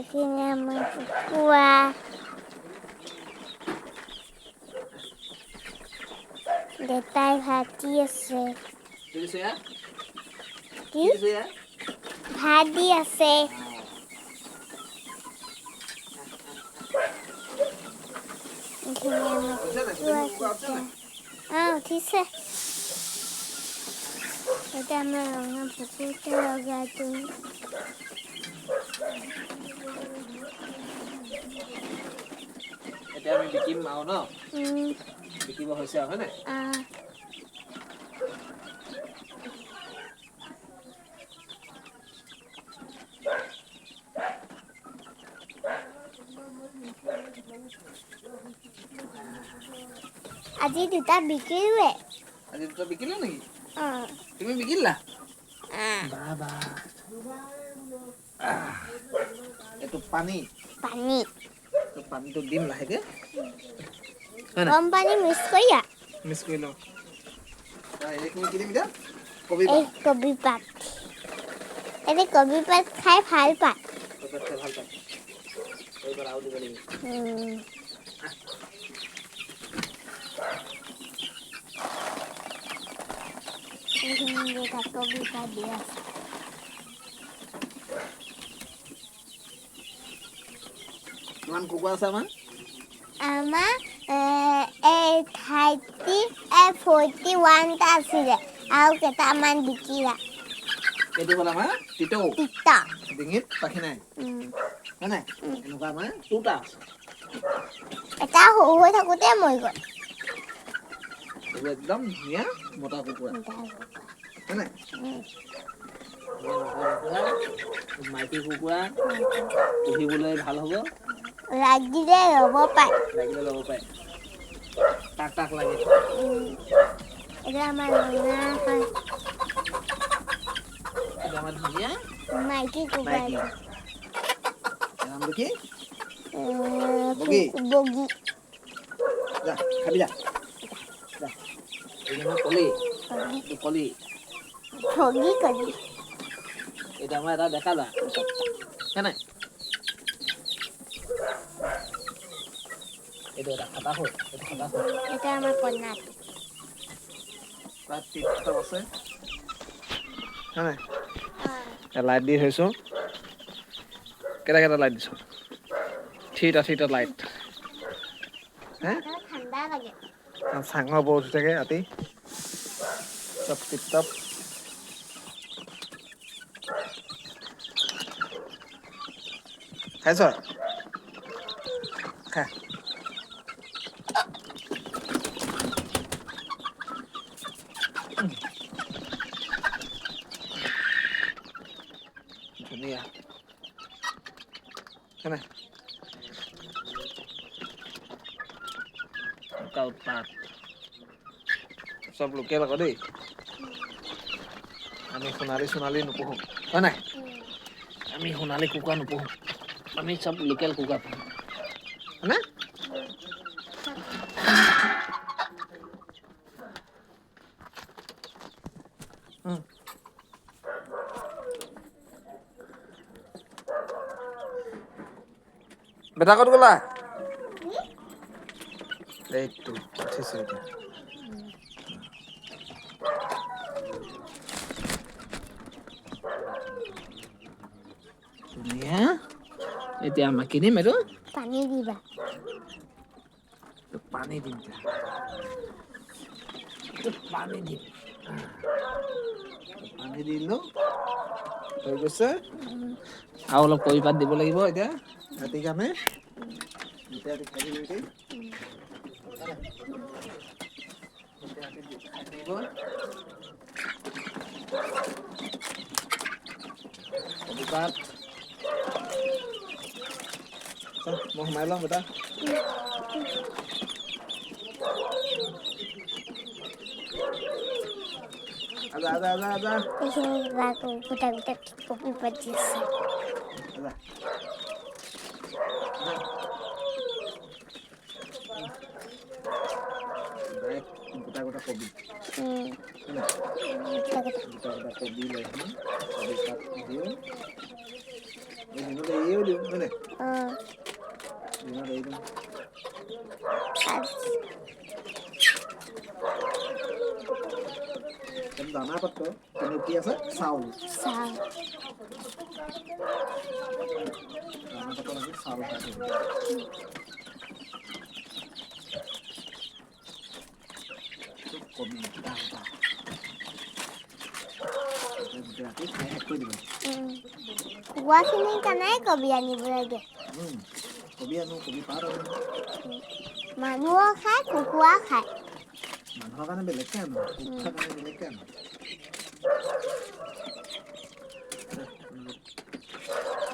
এইখিনি আমাৰ কুকুৰা দেউতাই ভাজি আছে কি ভাত দি আছে এইখিনি আমাৰ কুকুৰা উঠিছে এটা আমাৰ ৰঙা পুকুৰতে লগাইটো এতিয়া আমি বিকিম আৰু ন বিকিব হৈছে আৰু হয় নাই আজি দুটা বিকিলে আজি দুটা বিকিলা নেকি তুমি বিকিলা বাবা এটো পানী তো পানীটো দিম লাহেকে গৰম পানী মিক্স কৰিয়া মিক্স কৰি লওঁ এইখিনি কি দিম এতিয়া কবি পাত এনে কবি পাত খাই ভাল পায় ভাল পায় এইবাৰ আৰু দিব লাগিব কবি পাত দিয়া কিমান কুকুৰা আছে আমাৰ 41 টা আছিলে আৰু কেইটামান বিকিলা এইটো হ'ল আমাৰ তিতা ডিঙিত পাখি নাই হয় নাই এনেকুৱা আমাৰ দুটা আছে এটা সৰু হৈ থাকোতে মৰি গ'ল এইবোৰ একদম ধুনীয়া মতা কুকুৰা হয় নাই মাইকী কুকুৰা পুহিবলৈ ভাল হ'ব লাগিলে ল'ব পাৰে তাক লাগে এতিয়া আমাৰ ৰঙা হয় এটা আমাৰ ধুনীয়া মাইকী কুকুৰা নামটো কি বগী যা খাবি যা এইটো কলি এটা আমাৰ এটা দেখা যা হয় নাই এইটো এটা খাতা হ'ল এটা আমাৰ কণাটো তাত টিপটপ আছে হয় নাই লাইট দি থৈছো কেইটা লাইট দিছো থ্ৰীটা লাইট ঠাণ্ডা লাগে চাঙৰ ওপৰত উঠি থাকে ৰাতি চব টিপটপ খাইছ খা ধুনীয়া হয় নাই উৎপাত চব লোকেল আকৌ দেই আমি সোণালী নোপোহো হয় নাই আমি সোণালী কুকুৰা নোপোহো আমি চব লোকেল কুকুৰা পোহো হয়নে বেটা ক'ত গ'লা এইটো উঠিছে এতিয়া ধুনীয়া এতিয়া আমাক কিনিম এইটো পানী দিবা পানী দিম পানী দিলো হৈ গৈছে আৰু অলপ পৰিপাত দিব লাগিব এতিয়া ৰাতিৰ কাৰণে কবিপাত মই সোমাই লওঁ বেটা আজা গোটা কবি পাত দিছে গোটা কবি গোটা কবি লৈ কবি পাত দিওঁ এই দিনত এৰিও দিওঁ হয় নাই অঁ দিনত এৰি দিওঁ একদম দানা পাত্ৰ কিন্তু কি আছে চাউল চাউল দানা পাত্ৰত আমি চাউল খাই থাকিব চব কবি গোটা গোটেই ৰাতি খাই শেষ কৰি দিব কুকুৰাখিনিৰ কাৰণেই কবি আনিব লাগে কবি আনো কবি পাত আনো মানুহো খায় কুকুৰা খায় মানুহৰ কাৰণে বেলেগকে আনো কুকুৰাৰ কাৰণে বেলেগকে আনো